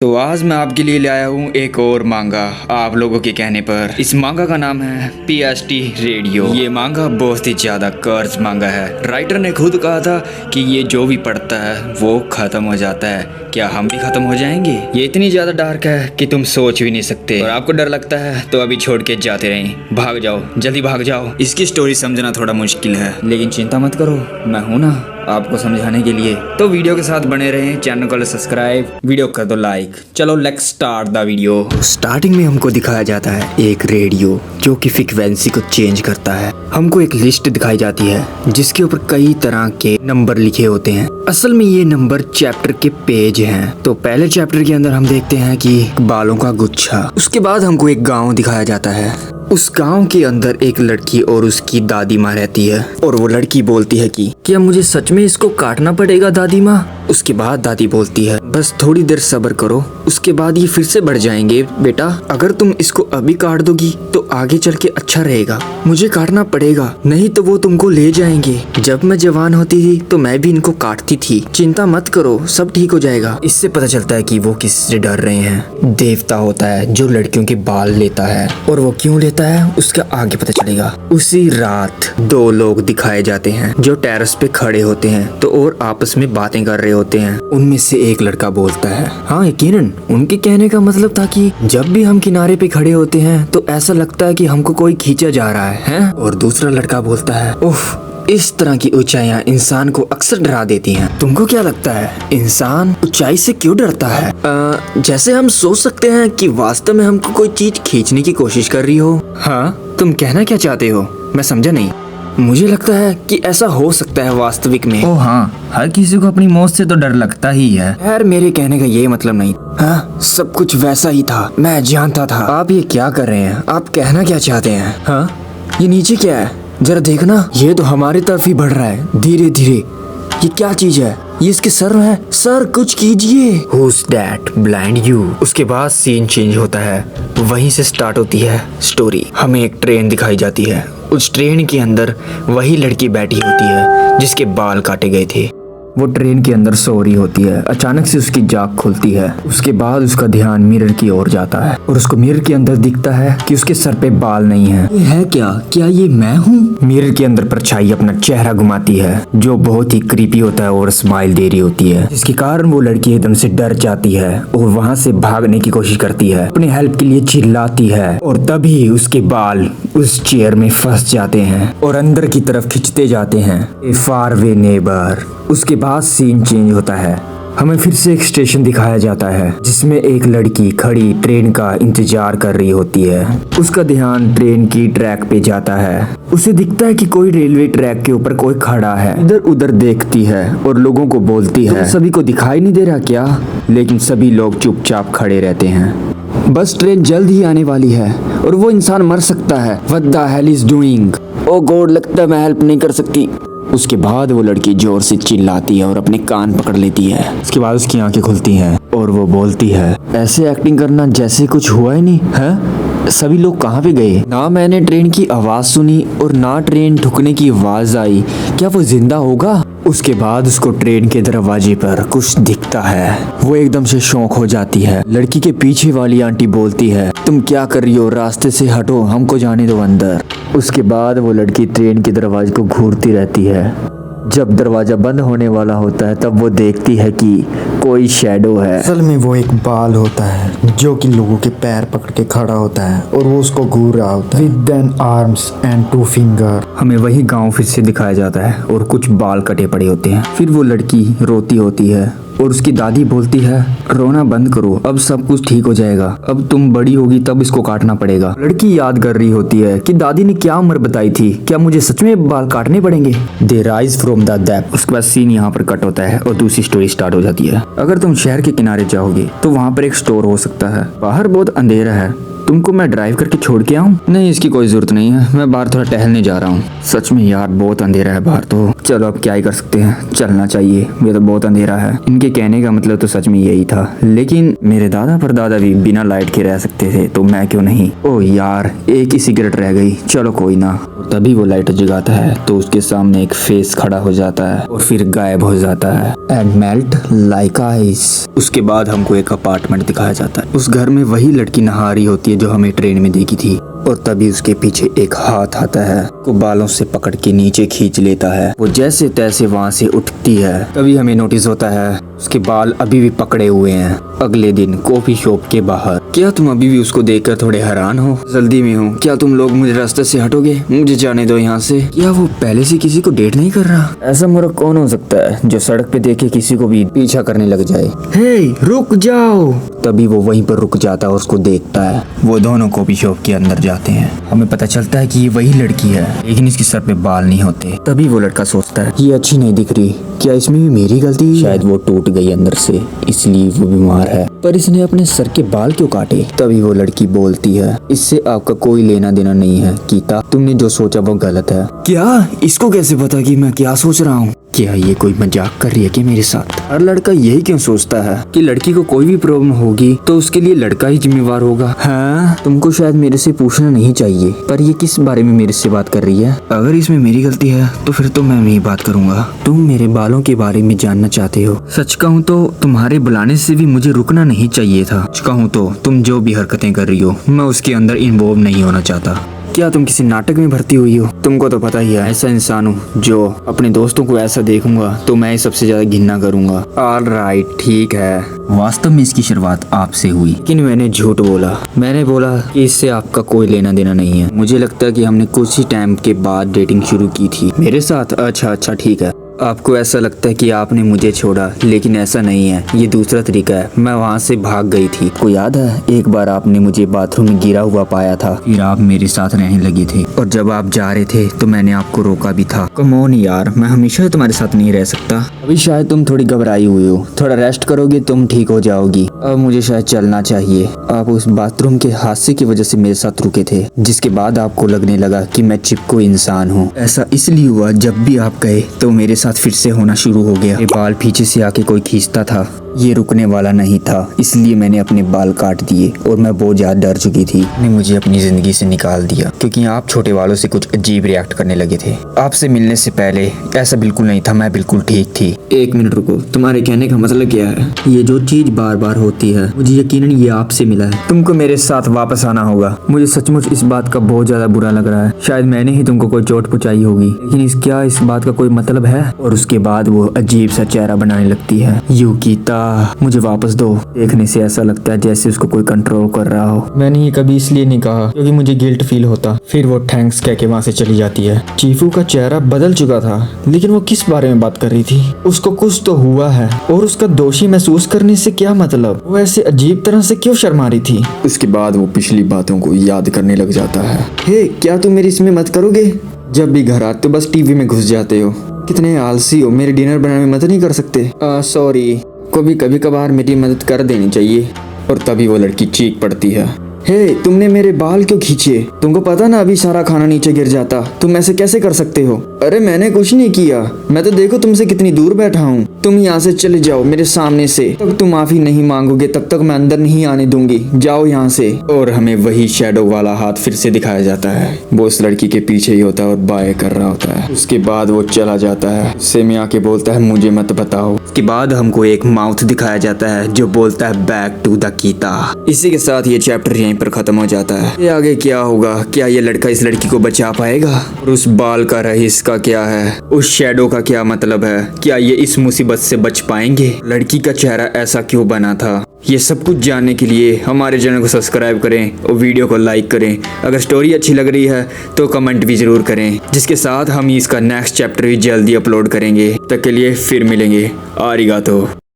तो आज मैं आपके लिए लाया हूँ एक और मांगा आप लोगों के कहने पर। इस मांगा का नाम है पीएसटी रेडियो। ये मांगा बहुत ही ज्यादा कर्ज मांगा है। राइटर ने खुद कहा था कि ये जो भी पढ़ता है वो खत्म हो जाता है। क्या हम भी खत्म हो जाएंगे? ये इतनी ज्यादा डार्क है कि तुम सोच भी नहीं सकते। और आपको डर लगता है तो अभी छोड़ के जाते रहें। भाग जाओ, जल्दी भाग जाओ। इसकी स्टोरी समझना थोड़ा मुश्किल है, लेकिन चिंता मत करो, मैं हूं ना आपको समझाने के लिए। तो वीडियो के साथ बने रहें, चैनल को सब्सक्राइब, वीडियो कर दो लाइक। चलो let's start the video. Starting में हमको दिखाया जाता है एक रेडियो जो कि फ्रीक्वेंसी को चेंज करता है। हमको एक लिस्ट दिखाई जाती है जिसके ऊपर कई तरह के नंबर लिखे होते हैं। असल में ये नंबर चैप्टर के पेज हैं। तो पहले चैप्टर के अंदर हम देखते हैं कि बालों का गुच्छा। उसके बाद हमको एक गाँव दिखाया जाता है। उस गांव के अंदर एक लड़की और उसकी दादी माँ रहती है और वो लड़की बोलती है कि क्या मुझे सच में इसको काटना पड़ेगा दादी माँ? उसके बाद दादी बोलती है बस थोड़ी देर सब्र करो, उसके बाद ये फिर से बढ़ जाएंगे बेटा। अगर तुम इसको अभी काट दोगी तो आगे चल के अच्छा रहेगा। मुझे काटना पड़ेगा, नहीं तो वो तुमको ले जाएंगे। जब मैं जवान होती थी तो मैं भी इनको काटती थी। चिंता मत करो, सब ठीक हो जाएगा। इससे पता चलता है कि वो किससे डर रहे हैं। देवता होता है जो लड़कियों के बाल लेता है, और वो क्यों लेता है उसका आगे पता चलेगा। उसी रात दो लोग दिखाए जाते हैं जो टेरेस पे खड़े होते हैं तो और आपस में बातें कर रहे होते हैं। उनमें से एक लड़का बोलता है हाँ यकीनन, उनके कहने का मतलब था कि जब भी हम किनारे पे खड़े होते हैं तो ऐसा लगता है कि हमको कोई खींचा जा रहा है? और दूसरा लड़का बोलता है उफ, इस तरह की ऊंचाइयां इंसान को अक्सर डरा देती हैं। तुमको क्या लगता है इंसान ऊंचाई से क्यों डरता है? जैसे हम सोच सकते हैं कि वास्तव में हमको कोई चीज खींचने की कोशिश कर रही हो। हाँ, तुम कहना क्या चाहते हो? मैं समझा नहीं। मुझे लगता है कि ऐसा हो सकता है वास्तविक में। ओ हाँ, हर किसी को अपनी मौत से तो डर लगता ही है। यार मेरे कहने का ये मतलब नहीं। हाँ, सब कुछ वैसा ही था, मैं जानता था। आप ये क्या कर रहे हैं? आप कहना क्या चाहते हैं? हाँ, ये नीचे क्या है? जरा देखना, ये तो हमारी तरफ ही बढ़ रहा है धीरे धीरे। ये क्या चीज है? ये इसके सर है। सर कुछ कीजिए। Who's that? Blind you? उसके बाद सीन चेंज होता है। वहीं से स्टार्ट होती है स्टोरी। हमें एक ट्रेन दिखाई जाती है। उस ट्रेन के अंदर वही लड़की बैठी होती है जिसके बाल काटे गए थे। वो ट्रेन के अंदर सो रही होती है। अचानक से उसकी जाग खुलती है। उसके बाद उसका ध्यान मिरर की ओर जाता है और उसको मिरर के अंदर दिखता है कि उसके सर पे बाल नहीं है। ये है क्या ये मैं हूँ? मिरर के अंदर परछाई अपना चेहरा घुमाती है जो बहुत ही क्रीपी होता है और स्माइल दे रही होती है, जिसके कारण वो लड़की एकदम से डर जाती है और वहाँ से भागने की कोशिश करती है, अपने हेल्प के लिए चिल्लाती है। और तभी उसके बाल उस चेयर में फंस जाते हैं और अंदर की तरफ खिंचते जाते हैं। ए फार वे नेबर। उसके बाद सीन चेंज होता है। हमें फिर से एक स्टेशन दिखाया जाता है जिसमें एक लड़की खड़ी ट्रेन का इंतजार कर रही होती है। उसका ध्यान ट्रेन की ट्रैक पे जाता है। उसे दिखता है कि कोई रेलवे ट्रैक के ऊपर कोई खड़ा है। इधर उधर देखती है और लोगों को बोलती है सभी को दिखाई नहीं दे रहा क्या? लेकिन सभी लोग चुपचाप खड़े रहते हैं। बस ट्रेन जल्द ही आने वाली है और वो इंसान मर सकता है। What the hell is doing? Oh God, लगता है मैं हेल्प नहीं कर सकती। उसके बाद वो लड़की जोर से चिल्लाती है और अपने कान पकड़ लेती है। उसके बाद उसकी आंखें खुलती हैं और वो बोलती है ऐसे एक्टिंग करना जैसे कुछ हुआ ही नहीं है। सभी लोग कहाँ पे गए? ना मैंने ट्रेन की आवाज सुनी और ना ट्रेन ठुकने की आवाज आई। क्या वो जिंदा होगा? उसके बाद उसको ट्रेन के दरवाजे पर कुछ दिखता है। वो एकदम से शौक हो जाती है। लड़की के पीछे वाली आंटी बोलती है तुम क्या कर रही हो? रास्ते से हटो, हमको जाने दो अंदर। उसके बाद वो लड़की ट्रेन के दरवाजे को घूरती रहती है। जब दरवाजा बंद होने वाला होता है तब वो देखती है कि कोई शैडो है। असल में वो एक बाल होता है जो कि लोगों के पैर पकड़ के खड़ा होता है और वो उसको घूर रहा होता है with an arms and 2 finger. हमें वही गांव फिर से दिखाया जाता है और कुछ बाल कटे पड़े होते हैं। फिर वो लड़की रोती होती है और उसकी दादी बोलती है रोना बंद करो, अब सब कुछ ठीक हो जाएगा। अब तुम बड़ी होगी तब इसको काटना पड़ेगा। लड़की याद कर रही होती है कि दादी ने क्या उम्र बताई थी, क्या मुझे सच में बाल काटने पड़ेंगे? They rise from the depth. उसके बाद सीन यहाँ पर कट होता है और दूसरी स्टोरी स्टार्ट हो जाती है। अगर तुम शहर के किनारे जाओगे तो वहाँ पर एक स्टोर हो सकता है। बाहर बहुत अंधेरा है तुमको मैं ड्राइव करके छोड़ के आऊँ? नहीं, इसकी कोई जरूरत नहीं है, मैं बाहर थोड़ा टहलने जा रहा हूँ। सच में यार बहुत अंधेरा है बाहर तो। चलो अब क्या ही कर सकते हैं, चलना चाहिए, ये तो बहुत अंधेरा है। इनके कहने का मतलब तो सच में यही था, लेकिन मेरे दादा परदादा भी बिना लाइट के रह सकते थे, तो मैं क्यों नहीं। ओ यार, एक ही सिगरेट रह गई, चलो कोई ना। तभी वो लाइट जगाता है तो उसके सामने एक फेस खड़ा हो जाता है और फिर गायब हो जाता है। And melt like ice. उसके बाद हमको एक अपार्टमेंट दिखाया जाता है। उस घर में वही लड़की नहा रही होती है जो हमें ट्रेन में देखी थी, और तभी उसके पीछे एक हाथ आता है, को बालों से पकड़ के नीचे खींच लेता है। वो जैसे तैसे वहाँ से उठती है। तभी हमें नोटिस होता है उसके बाल अभी भी पकड़े हुए हैं। अगले दिन कॉफी शॉप के बाहर। क्या तुम अभी भी उसको देखकर थोड़े हैरान हो? जल्दी में हो क्या तुम लोग? मुझे रास्ते से हटोगे? मुझे जाने दो यहाँ से। क्या वो पहले से किसी को डेट नहीं कर रहा? ऐसा मूर्ख कौन हो सकता है जो सड़क पे देखे किसी को भी पीछा करने लग जाए? हे रुक जाओ। तभी वो वहीं पर रुक जाता है और उसको देखता है। वो दोनों कॉफी शॉप के अंदर जाते हैं। हमें पता चलता है कि ये वही लड़की है, लेकिन इसके सर पे बाल नहीं होते। तभी वो लड़का सोचता है ये अच्छी नहीं दिख रही, क्या इसमें भी मेरी गलती है? शायद वो टूट गई अंदर से, इसलिए वो बीमार है। पर इसने अपने सर के बाल क्यों काटे? तभी वो लड़की बोलती है इससे आपका कोई लेना देना नहीं है गीता, तुमने जो सोचा वो गलत है। क्या? इसको कैसे पता कि मैं क्या सोच रहा हूँ? क्या ये कोई मजाक कर रही है कि मेरे साथ? हर लड़का यही क्यों सोचता है कि लड़की को कोई भी प्रॉब्लम होगी तो उसके लिए लड़का ही जिम्मेवार होगा? हाँ, तुमको शायद मेरे से पूछना नहीं चाहिए, पर ये किस बारे में मेरे से बात कर रही है? अगर इसमें मेरी गलती है तो फिर तो मैं नहीं बात करूंगा। तुम मेरे बालों के बारे में जानना चाहते हो? सच कहूँ तो तुम्हारे बुलाने से भी मुझे रुकना नहीं चाहिए था। सच कहूँ तो तुम जो भी हरकतें कर रही हो मैं उसके अंदर इन्वॉल्व नहीं होना चाहता। क्या तुम किसी नाटक में भर्ती हुई हो? तुमको तो पता ही है, ऐसा इंसान हूँ जो अपने दोस्तों को ऐसा देखूंगा तो मैं सबसे ज्यादा घिन्ना करूंगा। ऑलराइट, ठीक है। वास्तव में इसकी शुरुआत आपसे हुई, लेकिन मैंने झूठ बोला। मैंने बोला कि इससे आपका कोई लेना देना नहीं है। मुझे लगता है कि हमने कुछ ही टाइम के बाद डेटिंग शुरू की थी मेरे साथ। अच्छा ठीक है। आपको ऐसा लगता है कि आपने मुझे छोड़ा, लेकिन ऐसा नहीं है, ये दूसरा तरीका है। मैं वहाँ से भाग गई थी। को याद है एक बार आपने मुझे बाथरूम में गिरा हुआ पाया था, फिर आप मेरे साथ रहने लगे थे, और जब आप जा रहे थे तो मैंने आपको रोका भी था। कम ऑन यार, मैं हमेशा तुम्हारे साथ नहीं रह सकता। अभी शायद तुम थोड़ी घबराई हुई हो, थोड़ा रेस्ट करोगे तुम ठीक हो जाओगी। अब मुझे शायद चलना चाहिए। आप उस बाथरूम के हादसे की वजह से मेरे साथ रुके थे, जिसके बाद आपको लगने लगा कि मैं चिपको इंसान हूँ। ऐसा इसलिए हुआ जब भी आप गए तो मेरे साथ फिर से होना शुरू हो गया। ये बाल पीछे से आके कोई खींचता था, ये रुकने वाला नहीं था, इसलिए मैंने अपने बाल काट दिए और मैं बहुत ज्यादा डर चुकी थी। ने मुझे अपनी जिंदगी से निकाल दिया क्योंकि आप छोटे वालों से कुछ अजीब रिएक्ट करने लगे थे। आपसे मिलने से पहले ऐसा बिल्कुल नहीं था, मैं बिल्कुल ठीक थी। एक मिनट रुको, तुम्हारे कहने का मतलब क्या है? ये जो चीज बार बार होती है, मुझे यकीनन ये आपसे मिला है। तुमको मेरे साथ वापस आना होगा। मुझे सचमुच इस बात का बहुत ज्यादा बुरा लग रहा है। शायद मैंने ही तुमको कोई चोट पहुंचाई होगी, लेकिन क्या इस बात का कोई मतलब है? और उसके बाद वो अजीब सा चेहरा बनाने लगती है। युकिता, मुझे वापस दो। देखने से ऐसा लगता है जैसे उसको कोई कंट्रोल कर रहा हो। मैंने ये कभी इसलिए नहीं कहा क्योंकि मुझे गिल्ट फील होता। फिर वो थैंक्स कह के वहाँ से चली जाती है। चीफू का चेहरा बदल चुका था, लेकिन वो किस बारे में बात कर रही थी? उसको कुछ तो हुआ है, और उसका दोषी महसूस करने से क्या मतलब? वो ऐसे अजीब तरह से क्यों शर्मा रही थी? उसके बाद वो पिछली बातों को याद करने लग जाता है। हे, क्या तुम मेरी इसमें मत करोगे? जब भी घर आते हो बस टीवी में घुस जाते हो। कितने आलसी हो, मेरे डिनर बनाने में मदद नहीं कर सकते? सॉरी, कभी कभार मेरी मदद कर देनी चाहिए। और तभी वो लड़की चीख पड़ती है, हे, तुमने मेरे बाल क्यों खींचे? तुमको पता ना अभी सारा खाना नीचे गिर जाता, तुम ऐसे कैसे कर सकते हो? अरे मैंने कुछ नहीं किया, मैं तो देखो तुमसे कितनी दूर बैठा हूँ। तुम यहाँ से चले जाओ मेरे सामने से। तब तुम माफी नहीं मांगोगे तब तक मैं अंदर नहीं आने दूंगी, जाओ यहाँ से। और हमें वही शैडो वाला हाथ फिर से दिखाया जाता है। वो उस लड़की के पीछे ही होता है और बाय कर रहा होता है। उसके बाद वो चला जाता है। उससे में आके बोलता है मुझे मत बताओ। उसके बाद हमको एक माउथ दिखाया जाता है जो बोलता है बैक टू द गीता। इसी के साथ ये चैप्टर यहीं पर खत्म हो जाता है। ये आगे क्या होगा? क्या ये लड़का इस लड़की को बचा पाएगा? और उस बाल का रहस्य का क्या है? उस शैडो का क्या मतलब है? क्या ये इस मुसीबत से बच पाएंगे? लड़की का चेहरा ऐसा क्यों बना था? ये सब कुछ जानने के लिए हमारे चैनल को सब्सक्राइब करें और वीडियो को लाइक करें। अगर स्टोरी अच्छी लग रही है तो कमेंट भी जरूर करें, जिसके साथ हम इसका नेक्स्ट चैप्टर भी जल्दी अपलोड करेंगे। तब तक के लिए फिर मिलेंगे। आरिगातो।